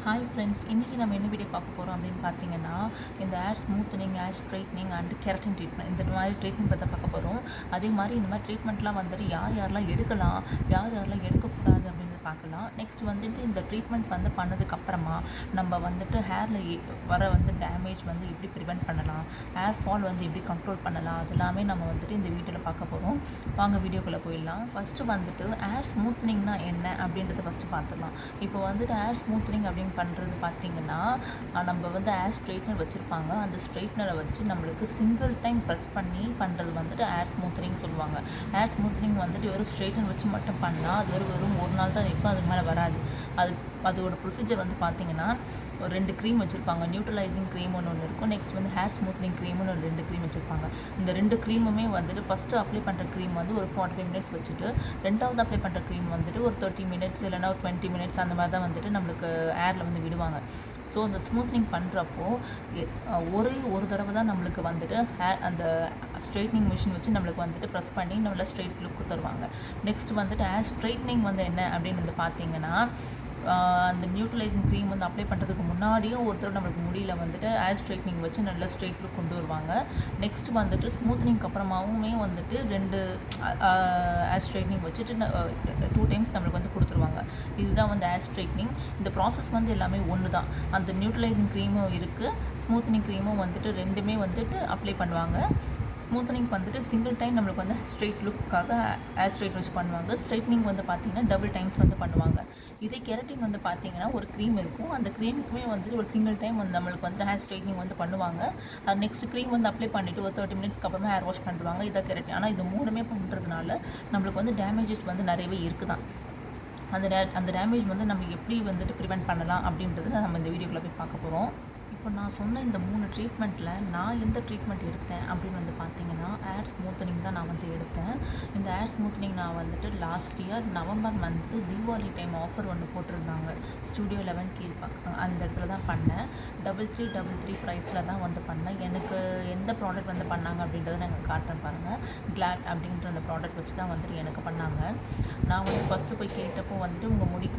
Hi friends, இன்றைக்கி நம்ம என்ன வீடியோ பார்க்க போகிறோம் அப்படின்னு பார்த்தீங்கன்னா, இந்த hair smoothening, hair straightening and keratin treatment இந்த மாதிரி ட்ரீட்மெண்ட் பற்றி பார்க்க போகிறோம். அதே மாதிரி இந்த மாதிரி ட்ரீட்மெண்ட்லாம் வந்துட்டு யார் யாரெல்லாம் எடுக்கலாம், யார் யாரெல்லாம் எடுக்கக்கூடாது அப்படின்றத பார்க்கலாம். நெக்ஸ்ட் வந்துட்டு இந்த ட்ரீட்மெண்ட் வந்து பண்ணதுக்கப்புறமா நம்ம வந்துட்டு ஹேரில் வர டேமேஜ் எப்படி ப்ரிவெண்ட் பண்ணலாம், ஹேர் ஃபால் எப்படி கண்ட்ரோல் பண்ணலாம், அது எல்லாமே நம்ம வந்துட்டு இந்த வீடியோவில் பார்க்க போகிறோம். வாங்க வீடியோக்குள்ளே போயிடலாம். ஃபஸ்ட்டு வந்துட்டு ஹேர் ஸ்மூத்தனிங்னா என்ன அப்படின்றத ஃபஸ்ட்டு பார்த்துடலாம். இப்போ வந்துட்டு ஹேர் ஸ்மூத்தனிங் அப்படின்னு பண்ணுறது பார்த்திங்கன்னா, நம்ம ஹேர் ஸ்ட்ரைட்னர் வச்சுருப்பாங்க. அந்த ஸ்ட்ரைட்னரை வச்சு நம்மளுக்கு சிங்கிள் டைம் ப்ரெஸ் பண்ணி பண்ணுறது வந்துட்டு ஹேர் ஸ்மூத்தனிங் சொல்லுவாங்க. ஹேர் ஸ்மூத்தனிங் வெறும் ஸ்ட்ரைட்னர் வச்சு மட்டும் பண்ணால் அது வெறும் ஒரு நாள் தான் இருக்கும், அதுக்கு மேலே வராது. அதோட ப்ரொசீஜர் பார்த்திங்கன்னா, ஒரு 2 க்ரீம் வச்சுருப்பாங்க. நியூட்ரலைசிங் க்ரீம் ஒன்று இருக்கும். நெக்ஸ்ட் ஹேர் ஸ்மூத்தனிங் க்ரீம்னு ஒரு 2 க்ரீம் வச்சுருப்பாங்க. இந்த 2 க்ரீமுமே ஃபஸ்ட்டு அப்ளை பண்ணுற க்ரீம் ஒரு 45 மினிட்ஸ் வச்சுட்டு, ரெண்டாவது அப்ளை பண்ணுற க்ரீம் ஒரு 30 மினிட்ஸ் இல்லைனா ஒரு 20 மினிட்ஸ் அந்த மாதிரி தான் நம்மளுக்கு ஹேரில் விடுவாங்க. ஸோ அந்த ஸ்மூத்னிங் பண்ணுறப்போ ஒரு தடவை தான் நம்மளுக்கு ஹேர் அந்த ஸ்ட்ரைட்னிங் மிஷின் வச்சு நம்மளுக்கு ப்ரெஸ் பண்ணி நம்மள ஸ்ட்ரைட் லுக்கு தருவாங்க. நெக்ஸ்ட் ஹேர் ஸ்ட்ரைட்னிங் என்ன அப்படின்னு பார்த்தீங்கன்னா, அந்த நியூட்ரலைசிங் க்ரீம் அப்ளை பண்ணுறதுக்கு முன்னாடியும் ஒருத்தர் நம்மளுக்கு முடியல ஹேர் ஸ்ட்ரைட்னிங் வச்சு நல்ல ஸ்ட்ரைட் லுக் கொண்டு வருவாங்க. நெக்ஸ்ட் ஸ்மூத்னிங்க்கு அப்புறமாவுமே 2 ஹேர் ஸ்ட்ரைட்னிங் வச்சுட்டு 2 டைம்ஸ் நம்மளுக்கு கொடுத்துருவாங்க. இதுதான் ஹேர் ஸ்ட்ரைட்னிங். இந்த ப்ராசஸ் எல்லாமே ஒன்று தான். அந்த நியூட்ரலைசிங் க்ரீமும் இருக்குது, ஸ்மூத்னிங் க்ரீமும் ரெண்டுமே அப்ளை பண்ணுவாங்க. ஸ்மூத்தனிங் சிங்கிள் டைம் நம்மளுக்கு ஸ்ட்ரைட் லுக்காக ஹேர் ஸ்ட்ரைட் வச்சு பண்ணுவாங்க. ஸ்ட்ரைட்னிங் பார்த்திங்கன்னா டபுள் டைம்ஸ் பண்ணுவாங்க. இதே கெரட்டின் பார்த்திங்கன்னா ஒரு க்ரீம் இருக்கும். அந்த க்ரீமுக்குமே ஒரு சிங்கிள் டைம் நம்மளுக்கு ஹேர் ஸ்ட்ரைட்னிங் பண்ணுவாங்க. அது நெக்ஸ்ட் க்ரீம் அப்ளை பண்ணிவிட்டு ஒரு 30 மினிட்ஸ்க்கு அப்புறமா ஹேர் வாஷ் பண்ணுவாங்க. இதான் கெரட்டின். ஆனால் இது 3மே பண்ணுறதுனால நம்மளுக்கு டேமேஜஸ் நிறையவே இருக்குதான். அந்த டேமேஜ் நம்ம எப்படி ப்ரிவெண்ட் பண்ணலாம் அப்படின்றத நம்ம இந்த வீடியோக்குள்ளே போய் பார்க்க போகிறோம். இப்போ நான் சொன்ன இந்த 3 ட்ரீட்மெண்ட்டில் நான் எந்த ட்ரீட்மெண்ட் எடுத்தேன் அப்படின்னு பார்த்தீங்கன்னா, ஹேர் ஸ்மூத்தனிங் தான் நான் எடுத்தேன். இந்த ஹேர் ஸ்மூத்தனிங் நான் last year November month Deepavali time offer ஒன்று போட்டிருந்தாங்க. ஸ்டூடியோ 11 கீழ்பாக்கம் அந்த இடத்துல தான் பண்ணேன். 3333 ப்ரைஸில் தான் பண்ணேன். எனக்கு எந்த ப்ராடக்ட் பண்ணாங்க அப்படின்றத நாங்கள் காட்டுறேன் பாருங்கள். கிளாட் அப்படின்ற அந்த ப்ராடக்ட் வச்சு தான் எனக்கு பண்ணாங்க. நான் ஃபஸ்ட்டு போய் கேட்டப்போ உங்கள் முடிக்கு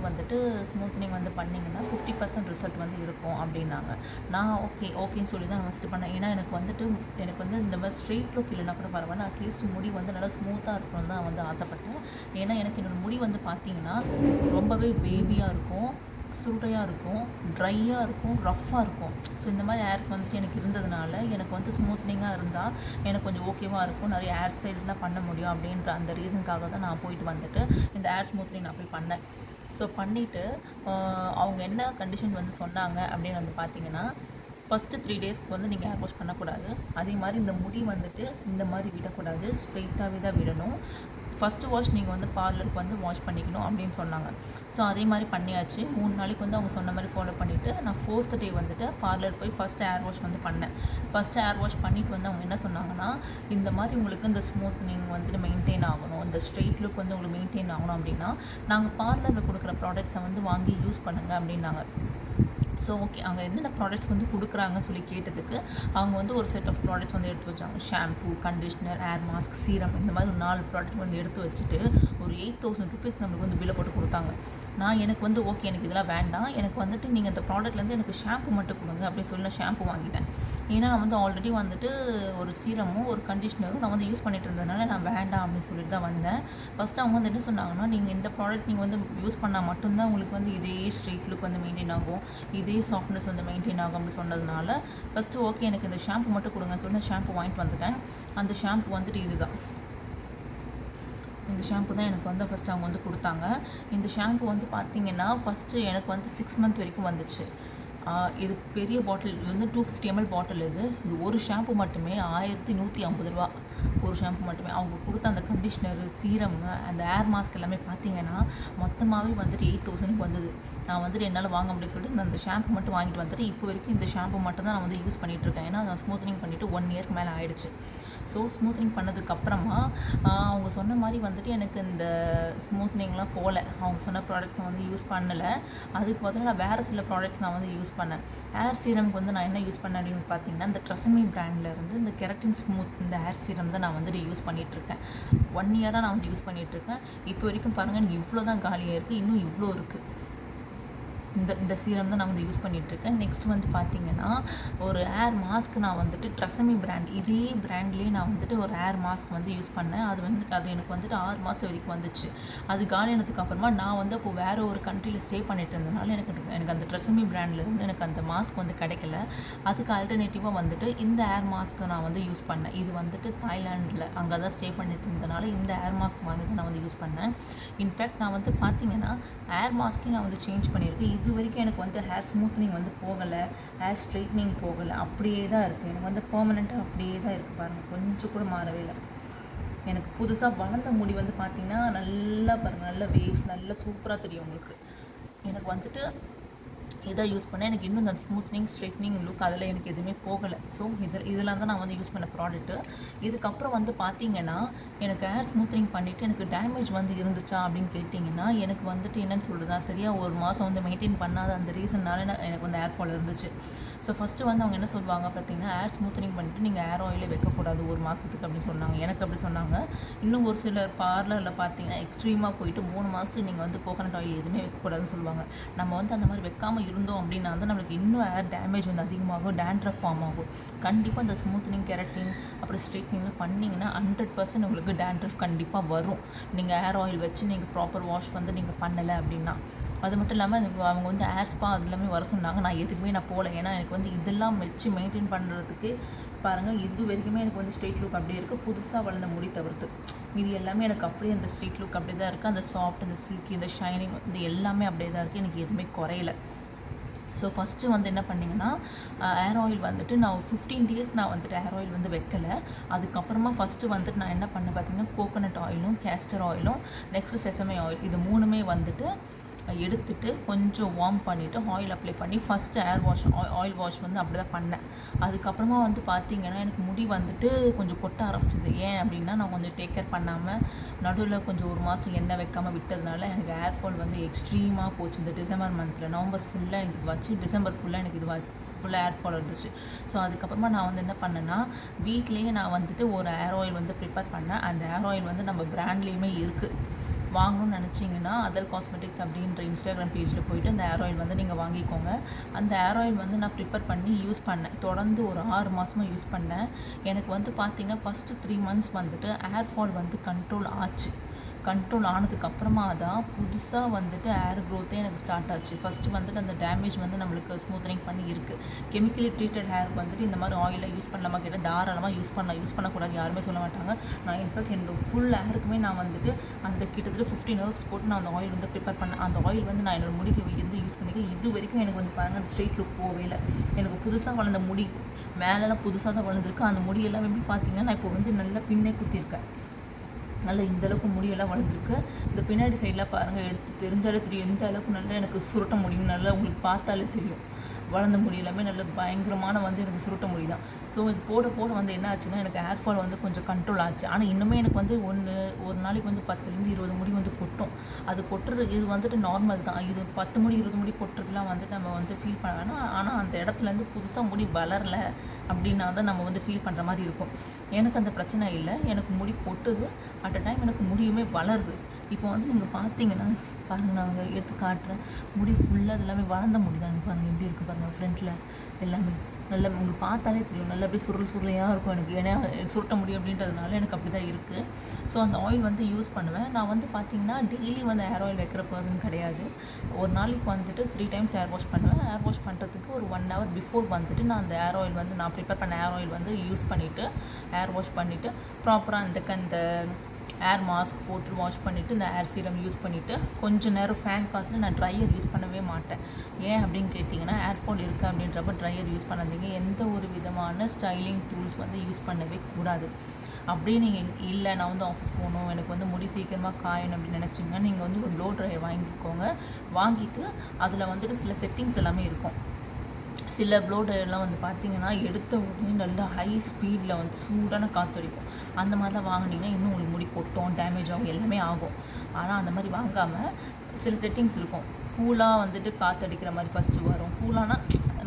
ஸ்மூத்தனிங் பண்ணிங்கன்னா 50% ரிசல்ட் இருக்கும் அப்படின்னாங்க. நான் ஓகேன்னு சொல்லி தான் ஃபஸ்ட்டு பண்ணேன். ஏன்னா எனக்கு இந்த மாதிரி ஸ்ட்ரெயிட் லுக் இல்லைனா கூட பரவாயில்ல, அட்லீஸ்ட் முடி நல்லா ஸ்மூத்தாக இருக்கணும்னு தான் ஆசைப்பட்டேன். ஏன்னா எனக்கு என்னோடய முடி பார்த்தீங்கன்னா ரொம்பவே வேவியாக இருக்கும், சுருட்டையாக இருக்கும், ட்ரையாக இருக்கும், ரஃப்பாக இருக்கும். ஸோ இந்த மாதிரி ஹேர் எனக்கு இருந்ததுனால எனக்கு ஸ்மூத்னிங்காக இருந்தால் எனக்கு கொஞ்சம் ஓகேவாக இருக்கும், நிறைய ஹேர் ஸ்டைல்ஸ்லாம் பண்ண முடியும் அப்படின்ற அந்த ரீசனுக்காக தான் நான் போயிட்டு இந்த ஹேர் ஸ்மூத்னிங் நான் போய் பண்ணேன். ஸோ பண்ணிவிட்டு அவங்க என்ன கண்டிஷன் சொன்னாங்க அப்படின்னு பார்த்தீங்கன்னா, ஃபஸ்ட்டு 3 டேஸ்க்கு நீங்கள் ஹேர் வாஷ் பண்ணக்கூடாது. அதே மாதிரி இந்த முடி இந்த மாதிரி விடக்கூடாது, ஸ்ட்ரெயிட்டாகவே தான் விடணும். ஃபஸ்ட்டு வாஷ் நீங்கள் பார்லருக்கு வாஷ் பண்ணிக்கணும் அப்படின்னு சொன்னாங்க. ஸோ அதே மாதிரி பண்ணியாச்சு. 3 நாளைக்கு அவங்க சொன்ன மாதிரி ஃபாலோ பண்ணிவிட்டு நான் 4th டே பார்லர் போய் ஃபஸ்ட்டு ஹேர் வாஷ் பண்ணேன். ஃபஸ்ட்டு ஹேர் வாஷ் பண்ணிவிட்டு அவங்க என்ன சொன்னாங்கன்னா, இந்த மாதிரி உங்களுக்கு இந்த ஸ்மூத்னிங் மெயின்டைன் ஆகணும், இந்த ஸ்ட்ரெயிட் லுக் உங்களுக்கு மெயின்டைன் ஆகணும் அப்படின்னா நாங்கள் பார்லரில் கொடுக்குற ப்ராடக்ட்ஸை வாங்கி யூஸ் பண்ணுங்கள் அப்படின்னாங்க. ஸோ ஓகே, அங்கே என்னென்ன ப்ராடக்ட்ஸ் கொடுக்குறாங்கன்னு சொல்லி கேட்டதுக்கு அவங்க ஒரு செட் ஆஃப் ப்ராடக்ட்ஸ் எடுத்து வச்சாங்க. Shampoo, conditioner, hair mask, serum, இந்த மாதிரி ஒரு 4 ப்ராடக்ட் எடுத்து வச்சுட்டு ஒரு 8000 ருபீஸ் நம்மளுக்கு பில்லை போட்டு கொடுத்தாங்க. நான் எனக்கு ஓகே, எனக்கு இதெல்லாம் வேண்டாம், எனக்கு நீங்கள் இந்த ப்ராடக்ட்லேருந்து எனக்கு ஷாம்பு மட்டும் கொடுங்க அப்படின்னு சொல்லி நான் ஷாம்பு வாங்கிட்டேன். ஏன்னா நான் ஆல்ரெடி ஒரு சீரமும் ஒரு கண்டிஷ்னரும் நான் யூஸ் பண்ணிட்டு இருந்ததுனால நான் வேண்டாம் அப்படின்னு சொல்லிட்டு தான் வந்தேன். ஃபஸ்ட்டு அவங்க என்ன சொன்னாங்கன்னா, நீங்கள் இந்த ப்ராடக்ட் நீங்கள் யூஸ் பண்ணால் மட்டும்தான் உங்களுக்கு இதே ஸ்ட்ரெயிட் லுக் மெயின்டைன் ஆகும், இதே சாஃப்ட்னஸ் மெயின்டைன் ஆகும் அப்படின்னு சொன்னதுனால ஃபஸ்ட்டு ஓகே எனக்கு இந்த ஷாம்பு மட்டும் கொடுங்க சொல்லி ஷாம்பு வாங்கிட்டு வந்துட்டேன். அந்த ஷாம்பு இதுதான். இந்த ஷாம்பு தான் எனக்கு ஃபஸ்ட்டு அவங்க கொடுத்தாங்க. இந்த ஷாம்பு பார்த்திங்கன்னா ஃபஸ்ட்டு எனக்கு 6 மந்த் வரைக்கும் வந்துச்சு. இது பெரிய பாட்டில் 250 ml பாட்டில். இது ஒரு ஷாம்பு மட்டுமே 1150 ரூபா. ஒரு ஷாம்பு மட்டுமே. அவங்க கொடுத்த அந்த கண்டிஷ்னரு, சீரம், அந்த ஹேர் மாஸ்க் எல்லாமே பார்த்திங்கன்னா மொத்தமாகவே 8000க்கு வந்தது. நான் என்னால் வாங்க முடியும்னு சொல்லிட்டு நான் அந்த ஷாம்பு மட்டும் வாங்கிட்டு வந்துட்டு இப்போ வரைக்கும் இந்த ஷாம்பு மட்டும் தான் நான் யூஸ் பண்ணிகிட்ருக்கேன். ஏன்னா நான் ஸ்மூத்தனிங் பண்ணிவிட்டு 1 இயர்க்கு மேலே ஆயிடுச்சு. ஸோ ஸ்மூத்னிங் பண்ணதுக்கப்புறமா அவங்க சொன்ன மாதிரி எனக்கு இந்த ஸ்மூத்னிங்லாம் போகல. அவங்க சொன்ன ப்ராடக்ட்ஸ் யூஸ் பண்ணலை. அதுக்கு பதிலாக நான் வேறு சில ப்ராடக்ட்ஸ் நான் யூஸ் பண்ணேன். ஹேர் சீரம்க்கு நான் என்ன யூஸ் பண்ணேன் அப்படின்னு பார்த்தீங்கன்னா, இந்த ட்ரெஸ்ஸமி பிராண்ட்லேருந்து இந்த கெரட்டின் ஸ்மூத் இந்த ஹேர் சீரம் தான் நான் யூஸ் பண்ணிகிட்ருக்கேன். 1 இயராக நான் யூஸ் பண்ணிகிட்ருக்கேன். இப்போ வரைக்கும் பாருங்கள், எனக்கு இவ்வளோ தான் காலியாக இருக்குது, இன்னும் இவ்வளோ இருக்குது. இந்த சீரம் தான் நான் வந்து யூஸ் பண்ணிகிட்ருக்கேன். நெக்ஸ்ட் வந்து பார்த்திங்கன்னா, ஒரு ஏர் மாஸ்க் நான் வந்துட்டு ட்ரெஸ்ஸமி பிராண்ட், இதே பிராண்ட்லேயே நான் வந்துட்டு ஒரு ஏர் மாஸ்க் வந்து யூஸ் பண்ணேன். அது எனக்கு வந்துட்டு 6 மாதம் வரைக்கும் வந்துச்சு. அது காலியானதுக்கு அப்புறமா நான் வந்து அப்போ வேறு ஒரு கண்ட்ரியில் ஸ்டே பண்ணிட்டு இருந்ததுனால எனக்கு அந்த ட்ரெஸ்ஸமி பிராண்டில் இருந்து எனக்கு அந்த மாஸ்க் வந்து கிடைக்கல. அதுக்கு ஆல்டர்னேட்டிவாக வந்துட்டு இந்த ஏர் மாஸ்க்கு நான் வந்து யூஸ் பண்ணேன். இது வந்துட்டு தாய்லாண்டில் அங்கே தான் ஸ்டே பண்ணிட்டு இருந்ததுனால இந்த ஏர் மாஸ்க் வாங்கி தான் நான் வந்து யூஸ் பண்ணேன். இன்ஃபேக்ட் நான் வந்து பார்த்திங்கன்னா ஏர் மாஸ்க்கே நான் வந்து சேஞ்ச் பண்ணியிருக்கேன். இது வரைக்கும் எனக்கு வந்து ஹேர் ஸ்மூத்னிங் வந்து போகலை, ஹேர் ஸ்ட்ரைட்னிங் போகலை, அப்படியே தான் இருக்குது. எனக்கு வந்து பெர்மனெண்ட்டாக அப்படியே தான் இருக்குது பாருங்கள், கொஞ்சம் கூட மாறவே இல்லை. எனக்கு புதுசாக வளர்ந்த முடி வந்து பார்த்திங்கன்னா நல்லா பாருங்கள், நல்ல வேவ்ஸ், நல்லா சூப்பராக தெரியும் உங்களுக்கு. எனக்கு வந்துட்டு இதை யூஸ் பண்ணேன். எனக்கு இன்னும் அந்த ஸ்மூத்னிங் ஸ்ட்ரைட்னிங் லுக் அதில் எனக்கு எதுவுமே போகலை. ஸோ இதெல்லாம் தான் நான் வந்து யூஸ் பண்ண ப்ராடக்ட்டு. இதுக்கப்புறம் வந்து பார்த்திங்கன்னா எனக்கு ஹேர் ஸ்மூத்னிங் பண்ணிவிட்டு எனக்கு டேமேஜ் வந்து இருந்துச்சா அப்படின்னு கேட்டிங்கன்னா, எனக்கு வந்துட்டு என்னென்னு சொல்கிறது, நான் சரியாக ஒரு மாதம் வந்து மெயின்டைன் பண்ணாத அந்த ரீசன்னால எனக்கு வந்து ஹேர் ஃபால் இருந்துச்சு. ஸோ ஃபஸ்ட்டு வந்து அவங்க என்ன சொல்லுவாங்க பார்த்திங்கன்னா, ஹேர் ஸ்மூத்னிங் பண்ணிவிட்டு நீங்கள் ஹேர் ஆயிலே வைக்கக்கூடாது ஒரு மாதத்துக்கு அப்படின்னு சொன்னாங்க. எனக்கு அப்படி சொன்னாங்க. இன்னும் ஒரு சில பார்லரில் பார்த்திங்கன்னா எக்ஸ்ட்ரீமாக போயிட்டு 3 மாதத்துக்கு நீங்கள் வந்து கோகனட் ஆயில் எதுவுமே வைக்கக்கூடாதுன்னு சொல்லுவாங்க. நம்ம வந்து அந்த மாதிரி வைக்காமல் இருந்தோம் அப்படின்னா வந்து நம்மளுக்கு இன்னும் ஹேர் டேமேஜ் வந்து அதிகமாகும், டேண்ட்ரஃப் ஃபார்ம் ஆகும். கண்டிப்பாக இந்த ஸ்மூத்னிங், கெரட்டின், அப்புறம் ஸ்ட்ரைட்னிங்லாம் பண்ணிங்கன்னா 100% உங்களுக்கு டேண்ட்ரஃப் கண்டிப்பாக வரும். நீங்கள் ஹேர் ஆயில் வச்சு நீங்கள் ப்ராப்பர் வாஷ் வந்து நீங்கள் பண்ணலை அப்படின்னா. அது மட்டும் இல்லாமல் அவங்க வந்து ஹேர் ஸ்பா அது எல்லாமே வர சொன்னாங்க. நான் எதுக்குமே நான் போகல. ஏன்னா எனக்கு வந்து இதெல்லாம் வச்சு மெயின்டைன் பண்ணுறதுக்கு பாருங்கள், இது வரைக்குமே எனக்கு வந்து ஸ்ட்ரெயிட் லுக் அப்படியே இருக்குது, புதுசாக வளர்ந்த முடி தவிர்த்து. இது எல்லாமே எனக்கு அப்படியே அந்த ஸ்ட்ரெயிட் லுக் அப்படியே தான் இருக்குது. அந்த சாஃப்ட், அந்த சில்கி, இந்த ஷைனிங் இது எல்லாமே அப்படியே தான் இருக்குது. எனக்கு எதுவுமே குறையல. ஸோ ஃபஸ்ட்டு வந்து என்ன பண்ணிங்கன்னா, ஹேர் ஆயில் வந்துட்டு நான் 15 டேஸ் நான் வந்துட்டு ஹேர் ஆயில் வந்து வைக்கலை. அதுக்கப்புறமா ஃபஸ்ட்டு வந்துட்டு நான் என்ன பண்ணேன் பார்த்திங்கன்னா, கோகோனட் ஆயிலும், கேஸ்டர் ஆயிலும், நெக்ஸ்ட்டு செசமே ஆயில், இது 3மே வந்துட்டு எடுத்துட்டு கொஞ்சம் வார்ம் பண்ணிவிட்டு ஆயில் அப்ளை பண்ணி ஃபஸ்ட்டு ஆயில் வாஷ் வந்து அப்படி தான் பண்ணேன். அதுக்கப்புறமா வந்து பார்த்திங்கன்னா எனக்கு முடி வந்துட்டு கொஞ்சம் கொட்ட ஆரம்பிச்சிது. ஏன் அப்படின்னா, நான் கொஞ்சம் டேக் கேர் பண்ணாமல் நடுவில் கொஞ்சம் ஒரு மாதம் எண்ணெய் வைக்காமல் விட்டதுனால எனக்கு ஹேர் ஃபால் வந்து எக்ஸ்ட்ரீமாக போச்சு. இந்த டிசம்பர் மந்தில் நவம்பர் ஃபுல்லாக எனக்கு இதுவாச்சு, டிசம்பர் ஃபுல்லாக எனக்கு இதுவாச்சு, ஃபுல்லாக ஹேர் ஃபால் இருந்துச்சு. ஸோ அதுக்கப்புறமா நான் வந்து என்ன பண்ணேன்னா, வீட்லேயே நான் வந்துட்டு ஒரு ஹேர் ஆயில் வந்து ப்ரிப்பேர் பண்ணேன். அந்த ஹேர் ஆயில் வந்து நம்ம பிராண்ட்லேயுமே இருக்குது. வாங்கணும்னு நினச்சிங்கன்னா அதர் காஸ்மெட்டிக்ஸ் அப்படின்ற இன்ஸ்டாகிராம் பேஜில் போய்ட்டு அந்த ஹேர் ஆயில் வந்து நீங்கள் வாங்கிக்கோங்க. அந்த ஹேர் ஆயில் வந்து நான் ப்ரிப்பேர் பண்ணி யூஸ் பண்ணேன். தொடர்ந்து ஒரு 6 மாதமாக யூஸ் பண்ணேன். எனக்கு வந்து பார்த்திங்கன்னா ஃபஸ்ட்டு 3 மந்த்ஸ் வந்துட்டு ஹேர் ஃபால் வந்து கண்ட்ரோல் ஆச்சு. கண்ட்ரோல் ஆனதுக்கப்புறமா தான் புதுசாக வந்துட்டு ஹேர் க்ரோத்தே எனக்கு ஸ்டார்ட் ஆச்சு. ஃபஸ்ட்டு வந்துட்டு அந்த டேமேஜ் வந்து நம்மளுக்கு ஸ்மூத்தனிங் பண்ணி இருக்குது. கெமிக்கலி ட்ரீட்டட் ஹேருக்கு வந்துட்டு இந்த மாதிரி ஆயிலை யூஸ் பண்ணலாமா கேட்டால் தாராளமாக யூஸ் பண்ணக்கூடாது, யாருமே சொல்ல மாட்டாங்க. நான் இன்ஃபேக்ட் என்னோட ஃபுல் ஹேருக்குமே நான் வந்துட்டு அந்த கிட்டத்தட்ட 15 ஹவர்ஸ் போட்டு நான் அந்த ஆயில் வந்து ப்ரிப்பேர் பண்ணேன். அந்த ஆயில் வந்து நான் என்னோட முடிக்கு வந்து யூஸ் பண்ணிக்க இது வரைக்கும் எனக்கு வந்து பாருங்கள் அந்த ஸ்ட்ரெயிட் லுக் போகவே இல்லை. எனக்கு புதுசாக வளர்ந்த முடி மேலெலாம் புதுசாக தான் வளர்ந்துருக்கு. அந்த முடி எல்லாமே எப்படி பார்த்திங்கன்னா நான் இப்போ வந்து நல்லா பின்னே குத்திருக்கேன். நல்லா இந்தளவுக்கு முடியெல்லாம் வளர்ந்துருக்கு. இந்த பின்னாடி சைடெலாம் பாருங்கள், எடுத்து தெரிஞ்சாலே தெரியும் எந்த அளவுக்கு நல்லா எனக்கு சுருட்ட முடியும். நல்லா உங்களுக்கு பார்த்தாலே தெரியும். வளர்ந்த முடி எல்லாமே நல்ல பயங்கரமான வந்து எனக்கு சுருட்ட முடி தான். ஸோ இது போட போட வந்து என்ன ஆச்சுன்னா எனக்கு ஹேர் ஃபால் வந்து கொஞ்சம் கண்ட்ரோல் ஆச்சு. ஆனால் இன்னுமே எனக்கு வந்து ஒரு நாளைக்கு வந்து 10லேருந்து 20 முடி வந்து கொட்டும். அது கொட்டுறது இது வந்துட்டு நார்மல் தான். இது 10 முடி 20 முடி கொட்டுறதுலாம் வந்து நம்ம வந்து ஃபீல் பண்ண வேணாம். ஆனால் அந்த இடத்துலேருந்து புதுசாக முடி வளரல அப்படின்னா தான் நம்ம வந்து ஃபீல் பண்ணுற மாதிரி இருக்கும். எனக்கு அந்த பிரச்சனை இல்லை. எனக்கு முடி கொட்டுது, அட் அ டைம் எனக்கு முடியுமே வளருது. இப்போ வந்து நீங்கள் பார்த்தீங்கன்னா பாருங்கள், நான் எடுத்து காட்டுறேன். முடி ஃபுல்லாக அது எல்லாமே வளர்ந்த முடி தான். பாருங்கள் எப்படி இருக்குது பாருங்கள், ஃப்ரண்ட்டில் எல்லாமே நல்லா உங்களுக்கு பார்த்தாலே தெரியும். நல்லா அப்படியே சுருளையாக இருக்கும் எனக்கு. ஏன்னா சுருட்ட முடியும் அப்படின்றதுனால எனக்கு அப்படி தான் இருக்குது. ஸோ அந்த ஆயில் வந்து யூஸ் பண்ணுவேன். நான் வந்து பார்த்திங்கன்னா டெய்லி வந்து ஹேர் ஆயில் வைக்கிற பர்சன் கிடையாது. ஒரு நாளைக்கு வந்துட்டு 3 டைம்ஸ் ஹேர் வாஷ் பண்ணுவேன். ஹேர் வாஷ் பண்ணுறதுக்கு ஒரு 1 hour பிஃபோர் வந்துட்டு நான் அந்த ஹேர் ஆயில் வந்து நான் ப்ரிப்பேர் பண்ண ஹேர் ஆயில் வந்து யூஸ் பண்ணிவிட்டு ஹேர் வாஷ் பண்ணிவிட்டு ப்ராப்பராக அந்த ஹேர் மாஸ்க் போட்டு வாஷ் பண்ணிவிட்டு இந்த ஹேர் சீரம் யூஸ் பண்ணிவிட்டு கொஞ்சம் நேரம் ஃபேன் காற்றுல நான் ட்ரையர் யூஸ் பண்ணவே மாட்டேன். ஏன் அப்படின்னு கேட்டிங்கன்னா, ஹேர் ஃபால் இருக்குது அப்படின்றப்ப ட்ரையர் யூஸ் பண்ணாதீங்க. எந்த ஒரு விதமான ஸ்டைலிங் டூல்ஸ் வந்து யூஸ் பண்ணவே கூடாது. அப்படியே நீங்கள் இல்லை நான் வந்து ஆஃபீஸ் போகணும், எனக்கு வந்து முடி சீக்கிரமாக காயணும் அப்படின்னு நினச்சிங்கன்னா நீங்கள் வந்து ஒரு ப்ளோ ட்ரையர் வாங்கிக்கோங்க. வாங்கிட்டு அதில் வந்துட்டு சில செட்டிங்ஸ் எல்லாமே இருக்கும். சில ப்ளோ ட்ரையர்லாம் வந்து பார்த்திங்கன்னா எடுத்த உடனே நல்லா ஹை ஸ்பீடில் வந்து சூடான காற்றடிக்கும். அந்த மாதிரிலாம் வாங்கினீங்கன்னா இன்னும் உங்களுக்கு முடி கொட்டும், டேமேஜ் ஆகும், எல்லாமே ஆகும். ஆனால் அந்த மாதிரி வாங்காமல் சில செட்டிங்ஸ் இருக்கும். கூலாக வந்துட்டு காற்றடிக்கிற மாதிரி ஃபஸ்ட்டு வரும். கூலானா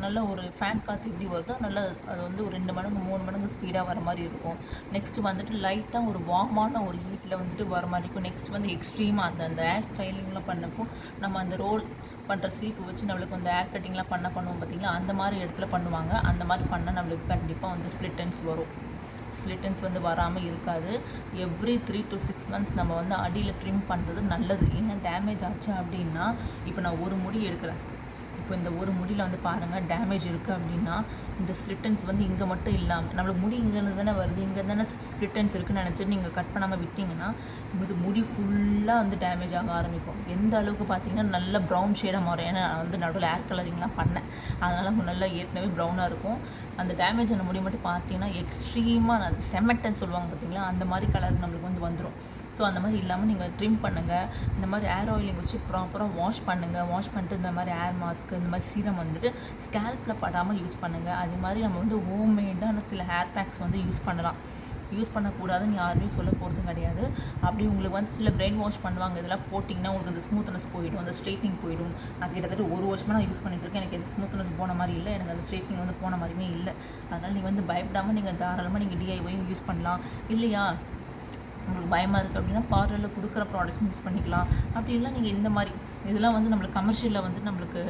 நல்ல ஒரு ஃபேன் காற்று எப்படி வருதோ நல்லா அது வந்து ஒரு 2 மடங்கு 3 மடங்கு ஸ்பீடாக வர மாதிரி இருக்கும். நெக்ஸ்ட்டு வந்துட்டு லைட்டாக ஒரு வார்மான ஒரு ஹீட்டில் வந்துட்டு வர மாதிரி இருக்கும். நெக்ஸ்ட் வந்து எக்ஸ்ட்ரீமாக அந்த ஹேர் ஸ்டைலிங்லாம் பண்ணப்போ நம்ம அந்த பண்ணுற சீப்பு வச்சு நம்மளுக்கு வந்து ஹேர் கட்டிங்லாம் பண்ணுவோம் பார்த்தீங்களா, அந்த மாதிரி இடத்துல பண்ணுவாங்க. அந்த மாதிரி பண்ணால் நம்மளுக்கு கண்டிப்பாக வந்து ஸ்ப்ளிட் எண்ட்ஸ் வரும். ஸ்ப்ளிட் எண்ட்ஸ் வந்து வராமல் இருக்காது. எவ்ரி 3 to 6 months நம்ம வந்து அடியில் ட்ரிம் பண்ணுறது நல்லது. ஏன்னா டேமேஜ் ஆச்சு அப்படின்னா, இப்போ நான் ஒரு முடி எடுக்கிறேன், இப்போ இந்த ஒரு முடியில் வந்து பாருங்கள் டேமேஜ் இருக்குது அப்படின்னா, இந்த ஸ்ப்ளிட்டன்ஸ் வந்து இங்கே மட்டும் இல்லாமல் நம்மளுக்கு முடி இங்கேருந்து தானே வருது, இங்கே தானே ஸ்ப்ளிட்டன்ஸ் இருக்குன்னு நினச்சிட்டு நீங்கள் கட் பண்ணாமல் விட்டிங்கன்னா முடி ஃபுல்லாக வந்து டேமேஜ் ஆக ஆரம்பிக்கும். எந்த அளவுக்கு பார்த்தீங்கன்னா நல்ல ப்ரௌன் ஷேடாக மாறும். ஏன்னா நான் வந்து நடுவில் ஹேர் கலரிங்லாம் பண்ணேன், அதனால் நல்லா ஏற்கனவே ப்ரௌனாக இருக்கும். அந்த டேமேஜ் ஆன முடி மட்டும் பார்த்தீங்கன்னா எக்ஸ்ட்ரீமாக செமெட்டன் சொல்லுவாங்க பார்த்தீங்களா, அந்த மாதிரி கலர் நம்மளுக்கு வந்து வந்துடும். ஸோ அந்த மாதிரி இல்லாமல் நீங்கள் ட்ரிம் பண்ணுங்கள். இந்த மாதிரி ஹேர் ஆயிலிங் வச்சு ப்ராப்பராக வாஷ் பண்ணுங்கள். வாஷ் பண்ணிட்டு இந்த மாதிரி ஹேர் மாஸ்க்கு இந்த மாதிரி சீரம் வந்துட்டு ஸ்கேல்பில் படாமல் யூஸ் பண்ணுங்கள். அது மாதிரி நம்ம வந்து ஹோம்மேடான சில ஹேர் பேக்ஸ் வந்து யூஸ் பண்ணலாம். யூஸ் பண்ணக்கூடாதுன்னு யாருமே சொல்ல போகிறது கிடையாது. அப்படி உங்களுக்கு வந்து சில பிரெயின் வாஷ் பண்ணுவாங்க, இதெல்லாம் போட்டிங்கன்னா உங்களுக்கு அந்த ஸ்மூத்னஸ் போயிடும், அந்த ஸ்ட்ரைட்னிங் போயிடும். நான் கிட்டத்தட்ட 1 வருஷமாக நான் யூஸ் பண்ணிட்டுருக்கேன். எனக்கு எந்த ஸ்மூத்னஸ் போன மாதிரி இல்லை, எனக்கு அந்த ஸ்ட்ரைட்னிங் வந்து போன மாதிரியுமே இல்லை. அதனால் நீங்கள் வந்து பயப்படாமல் நீங்கள் தாராளமாக நீங்கள் டிஐஒயும் யூஸ் பண்ணலாம். இல்லையா உங்களுக்கு பயமாக இருக்குது அப்படின்னா பார்லரில் கொடுக்குற ப்ராடக்ட்ஸும் யூஸ் பண்ணிக்கலாம். அப்படி இல்லை நீங்கள் இந்த மாதிரி இதெல்லாம் வந்து நம்மளுக்கு கமர்ஷியலில் வந்து நம்மளுக்கு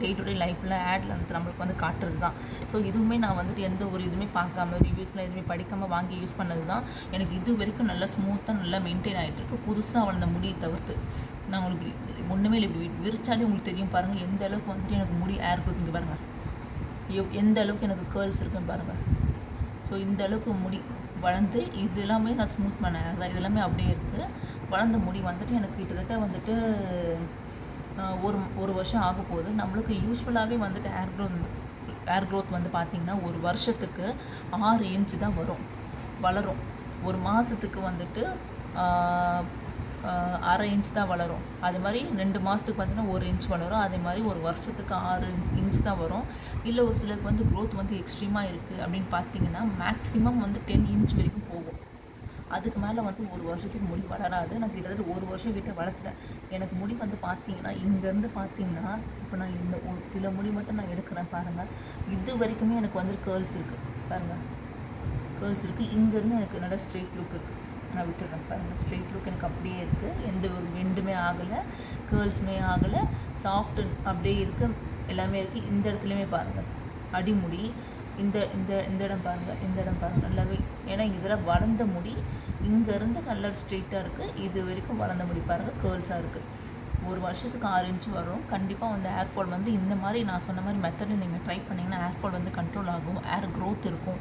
டே டு டே லைஃப்பில் ஆடில் வந்து நம்மளுக்கு வந்து காட்டுறது தான். ஸோ இதுவுமே நான் வந்துட்டு எந்த ஒரு இதுவுமே பார்க்காம ரிவ்யூஸில் எதுவுமே படிக்காமல் வாங்கி யூஸ் பண்ணது தான். எனக்கு இது வரைக்கும் நல்லா ஸ்மூத்தாக நல்லா மெயின்டைன் ஆகிட்டு இருக்குது, புதுசாக வளர்ந்த முடியை தவிர்த்து. நான் உங்களுக்கு ஒன்றுமே இல்லை, இப்படி விரிச்சாலே உங்களுக்கு தெரியும் பாருங்கள் எந்த அளவுக்கு வந்துட்டு எனக்கு முடி ஏர் க்ரோத் இங்கே பாருங்கள், எந்த அளவுக்கு எனக்கு கேர்ள்ஸ் இருக்குன்னு பாருங்கள். ஸோ இந்த அளவுக்கு முடி வளர்ந்து இது எல்லாமே நான் ஸ்மூத் பண்ண தான், இது எல்லாமே அப்படியே இருக்குது. வளர்ந்த முடி வந்துட்டு எனக்கு கிட்டத்தட்ட வந்துட்டு ஒரு வருஷம் ஆக போகுது. நம்மளுக்கு யூஸ்வலாகவே வந்துட்டு ஹேர் க்ரோத் வந்து பார்த்திங்கன்னா ஒரு வருஷத்துக்கு 6 இன்ச்சு தான் வளரும். ஒரு மாதத்துக்கு வந்துட்டு 1/2 இன்ச் தான் வளரும். அது மாதிரி 2 மாதத்துக்கு பார்த்திங்கன்னா 1 இன்ச் வளரும். அதே மாதிரி ஒரு வருஷத்துக்கு 6 இன்ச் தான் வரும். இல்லை ஒரு சிலருக்கு வந்து க்ரோத் வந்து எக்ஸ்ட்ரீமாக இருக்குது அப்படின்னு பார்த்தீங்கன்னா மேக்ஸிமம் வந்து 10 இன்ச் வரைக்கும் போகும். அதுக்கு மேலே வந்து ஒரு வருஷத்துக்கு முடி வளராது. நான் கிட்டத்தட்ட 1 வருஷம் கிட்ட வளர்த்துட்டேன். எனக்கு முடி வந்து பார்த்தீங்கன்னா இங்கேருந்து பார்த்தீங்கன்னா இப்போ நான் இந்த ஒரு சில முடி மட்டும் நான் எடுக்கிறேன் பாருங்கள், இது வரைக்குமே எனக்கு வந்து கேர்ள்ஸ் இருக்குது பாருங்கள், கேர்ள்ஸ் இருக்குது. இங்கேருந்து எனக்கு நல்ல ஸ்ட்ரெயிட் லுக் இருக்குது. நான் விட்டுடுறேன் பாருங்கள், ஸ்ட்ரெயிட் லுக் எனக்கு அப்படியே இருக்குது, எந்த ஒரு பெண்டுமே ஆகலை, கேர்ள்ஸுமே ஆகலை, சாஃப்ட் அப்படியே இருக்குது, எல்லாமே இருக்குது. இந்த இடத்துலையுமே பாருங்கள் அடிமுடி, இந்த இந்த இந்த இடம் பாருங்கள், இந்த இடம் பாருங்கள் நல்லாவே. ஏன்னா இதில் வளர்ந்த முடி இங்கேருந்து நல்லா ஸ்ட்ரெயிட்டாக இருக்குது, இது வரைக்கும் வளர்ந்த முடி பாருங்கள் கேர்ள்ஸாக இருக்குது. ஒரு வருஷத்துக்கு 6 இன்ச்சு வரும். கண்டிப்பாக வந்து ஹேர் ஃபால் வந்து இந்த மாதிரி நான் சொன்ன மாதிரி மெத்தடில் நீங்கள் ட்ரை பண்ணிங்கன்னா ஹேர் ஃபால் வந்து கண்ட்ரோல் ஆகும், ஹேர் க்ரோத் இருக்கும்,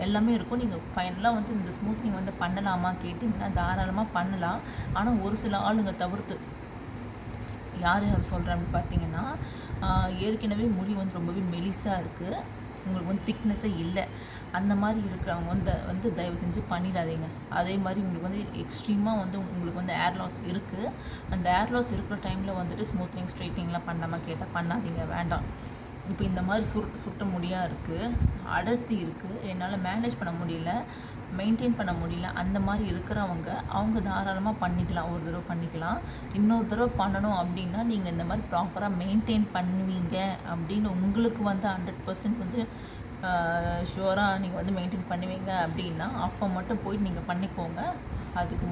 எல்லாமே இருக்கும். நீங்கள் ஃபைனலாக வந்து இந்த ஸ்மூத்னிங் வந்து பண்ணலாமா கேட்டிங்கன்னா தாராளமாக பண்ணலாம். ஆனால் ஒரு சில ஆளுங்க தவிர்த்து யார் சொல்கிறான்னு பார்த்தீங்கன்னா, ஏற்கனவே முடி வந்து ரொம்பவே மெலிசாக இருக்குது, உங்களுக்கு வந்து திக்னஸே இல்லை, அந்த மாதிரி இருக்கிறவங்க வந்து தயவு செஞ்சு பண்ணிடாதீங்க. அதே மாதிரி உங்களுக்கு வந்து எக்ஸ்ட்ரீமாக வந்து உங்களுக்கு வந்து ஹேர் லாஸ் இருக்குது, அந்த ஹேர் லாஸ் இருக்கிற டைமில் வந்துட்டு ஸ்மூத்னிங் ஸ்ட்ரைட்னிங்லாம் பண்ணாமல் கேட்டால் பண்ணாதீங்க, வேண்டாம். இப்போ இந்த மாதிரி சுருட்ட முடியாக இருக்குது, அடர்த்தி இருக்குது, என்னால் மேனேஜ் பண்ண முடியல, மெயின்டைன் பண்ண முடியல, அந்த மாதிரி இருக்கிறவங்க அவங்க தாராளமாக பண்ணிக்கலாம், ஒரு தடவை பண்ணிக்கலாம். இன்னொரு தடவை பண்ணணும் அப்படின்னா நீங்கள் இந்த மாதிரி ப்ராப்பராக மெயின்டைன் பண்ணுவீங்க அப்படின்னு உங்களுக்கு வந்து 100% வந்து ஷுவராக நீங்கள் வந்து மெயின்டைன் பண்ணுவீங்க அப்படின்னா அப்போ மட்டும் போயிட்டு நீங்கள் பண்ணிக்கோங்க. அதுக்கு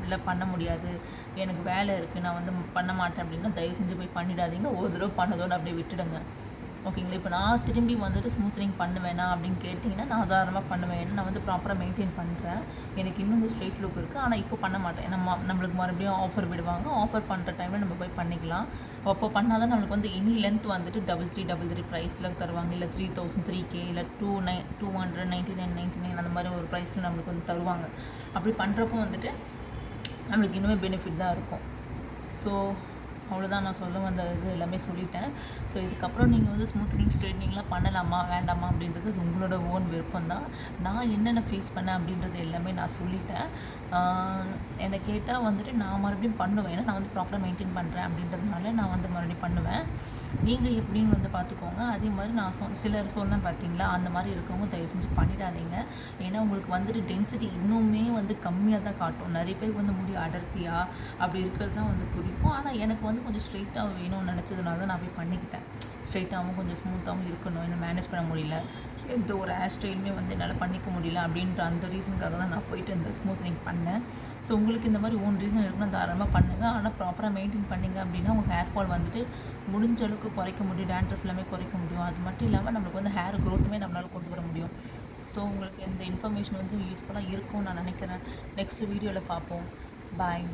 இல்லை பண்ண முடியாது, எனக்கு வேலை இருக்குது, நான் வந்து பண்ண மாட்டேன் அப்படின்னா தயவு செஞ்சு போய் பண்ணிடாதீங்க. ஒரு தடவை பண்ணதோடு அப்படியே விட்டுடுங்க, ஓகேங்களா. இப்போ நான் திரும்பி வந்துட்டு ஸ்மூத்னிங் பண்ணுவேனா அப்படின்னு கேட்டிங்கன்னா நான் தாராளமாக பண்ணுவேன். ஏன்னா நான் வந்து ப்ராப்பராக மெயின்டைன் பண்ணுறேன், எனக்கு இன்னும் இந்த ஸ்ட்ரெயிட் லுக் இருக்குது. ஆனால் இப்போ பண்ண மாட்டேன், நம்மளுக்கு மறுபடியும் ஆஃபர் விடுவாங்க, ஆஃபர் பண்ணுற டைமில் நம்ம போய் பண்ணிக்கலாம். அப்போ பண்ணால் தான் நம்மளுக்கு வந்து எனி லென்த் வந்துட்டு 3333 ப்ரைஸில் தருவாங்க, இல்லை 3000 3K, இல்லை 299 அந்த மாதிரி ஒரு ப்ரைஸில் நம்மளுக்கு வந்து தருவாங்க. அப்படி பண்ணுறப்போ வந்துட்டு நம்மளுக்கு இன்னுமே பெனிஃபிட் தான் இருக்கும். ஸோ அவ்வளோதான் நான் சொல்ல வந்த இது எல்லாமே சொல்லிட்டேன். ஸோ இதுக்கப்புறம் நீங்கள் வந்து ஸ்மூத்னிங் ஸ்ட்ரைட்னிங்லாம் பண்ணலாமா வேண்டாமா அப்படின்றது உங்களோட ஓன் விருப்பம் தான். நான் என்னென்ன ஃபேஸ் பண்ணேன் அப்படின்றது எல்லாமே நான் சொல்லிட்டேன். என்னை கேட்டால் வந்துட்டு நான் மறுபடியும் பண்ணுவேன், ஏன்னா நான் வந்து ப்ராப்பராக மெயின்டைன் பண்ணுறேன் அப்படின்றதுனால நான் வந்து மறுபடியும் பண்ணுவேன். நீங்கள் எப்படின்னு வந்து பார்த்துக்கோங்க. அதே மாதிரி நான் சிலர் சொன்னேன் பார்த்தீங்களா, அந்த மாதிரி இருக்கவங்க தயவு செஞ்சு பண்ணிடாதீங்க. ஏன்னா உங்களுக்கு வந்துட்டு டென்சிட்டி இன்னுமே வந்து கம்மியாக தான் காட்டும். நிறைய பேருக்கு வந்து முடி அடர்த்தியாக அப்படி இருக்கிறது தான் வந்து பிடிக்கும். ஆனால் எனக்கு வந்து கொஞ்சம் ஸ்ட்ரெயிட்டாக வேணும்னு நினச்சதுனால தான் நான் போய் பண்ணிக்கிட்டேன். ஸ்ட்ரைட்டாகவும் கொஞ்சம் ஸ்மூத்தாகவும் இருக்கணும், என்ன மேனேஜ் பண்ண முடியல, எந்த ஒரு ஹேர் ஸ்டைலுமே வந்து என்னால் பண்ணிக்க முடியல அப்படின்ற அந்த ரீசனுக்காக தான் நான் போயிட்டு இந்த ஸ்மூத்னிங் பண்ணேன். ஸோ உங்களுக்கு இந்த மாதிரி ஓன் ரீசன் இருக்குன்னா தாராளமாக பண்ணுங்கள். ஆனால் ப்ராப்பராக மெயின்டைன் பண்ணிங்க அப்படின்னா உங்களுக்கு ஹேர் ஃபால் வந்துட்டு முடிஞ்ச அளவுக்கு குறைக்க முடியும், டேண்ட்ரஃப் எல்லாமே குறைக்க முடியும். அது மட்டும் இல்லாமல் நம்மளுக்கு வந்து ஹேர் க்ரோத்துமே நம்மளால் கொண்டு வர முடியும். ஸோ உங்களுக்கு இந்த இன்ஃபர்மேஷன் வந்து யூஸ்ஃபுல்லாக இருக்கும்னு நான் நினைக்கிறேன். நெக்ஸ்ட் வீடியோவில் பார்ப்போம். பாய்.